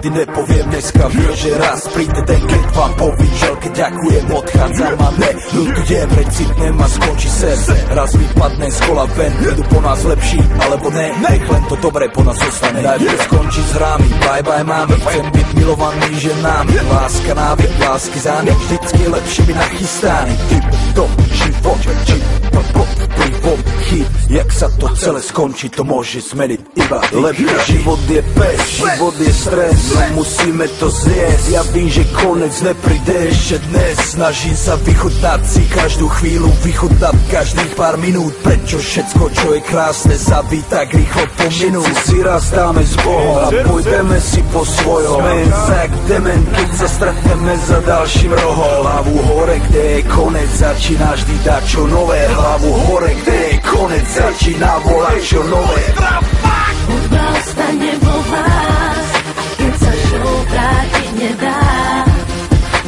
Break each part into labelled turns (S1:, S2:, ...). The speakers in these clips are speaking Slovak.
S1: nikdy nepoviem dneska. Vie, že raz príde ten, keď vám povím želke ďakujem, odchádzam a neľutujem, recitnem a skončí sen. Raz vypadne z kola ven, idú po nás lepší, alebo ne, nech len to dobré po nás zostane. Najprv skončiť s hrámi, bye bye mami, chcem byť milovaný ženami. Láska návyk, lásky zánik, vždycky lepšími nachystány. Typ to život, či vplyvom chyb, jak sa to celé skončí, to môže zmeniť iba lepšie. Život je pes, život je stres, musíme to zjesť. Ja vím, že konec nepríde ešte dnes, snažím sa vychutnať si každú chvíľu, vychutnať každých pár minút. Prečo všetko, čo je krásne, sa ví tak rýchlo pominú. Všetci si raz dáme s Bohom a pôjdeme si po svojom. Smejem sa jak dement, keď sa stretneme za ďalším rohom. Hlavu hore, kde je konec, začína vždy dať čo nové. Hlavu hore, kde je konec, začína volať čo nové.
S2: Hudba ostane vo vás, keď sa show vrátiť nedá.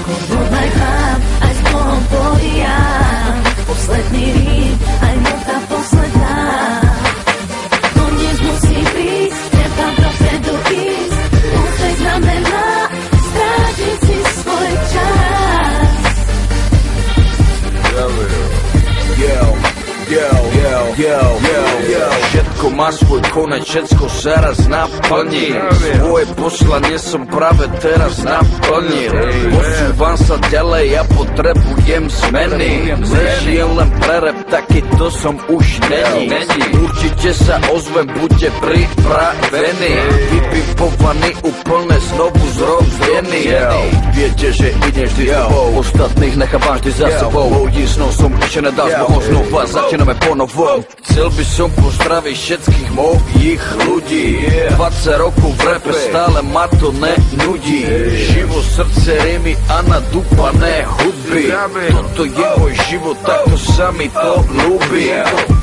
S2: Podvodnaj chlap, aj s Bohom porijám. Posledný rým, aj nota posledná. Koniec musí prísť, treba dopredu ísť. Úspech znamená strátiť si svoj čas.
S3: Všetko má svoj konec, všetko sa raz naplní. Svoje poslanie som práve teraz naplnil. Posúvam sa ďalej, ja potrebujem zmeny. Nežijem len pre rap, takýto som už není. Určite sa ozvem, buďte pripravení. Vypipovaný, úplne znovu zrozdený. Viete, že idem vždy s tebou, ostatných nechávam vždy za sebou. Mojí snou som ešte nedal zbohom, znova začíname ponovom. Chcel by som pozdraviť všetkých mojich ľudí. 20 rokov v rape, stále ma to nenudí. Živo, srdce, rymy a nadúpané hudby. Toto je môj život, takto sa mi to ľúbi.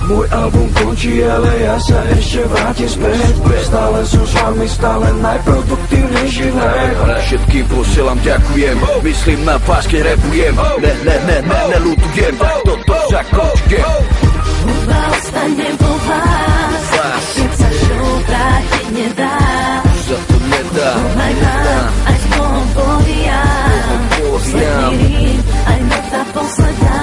S4: Môj album končí, ale ja sa ešte vrátim späť. Stále som s vami, stále najproduktívnejší hled.
S3: Všetkým posielam ďakujem, myslím na vás, keď rapujem. Neľutujem, toto sa končím.
S2: Hudba ostane vo vás, keď sa show vrátiť nedá.
S3: Za to nedá.
S2: Podvodnaj chlap, aj s Bohom porijám. Posledný rým, aj nota posledná.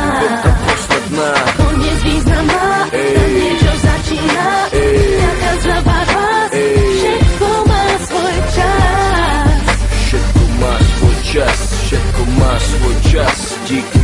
S2: Koniec význam má, tam niečo začína. Nejaká zľava vás, všetko má svoj čas.
S3: Všetko má svoj čas, všetko má svoj čas. Díky.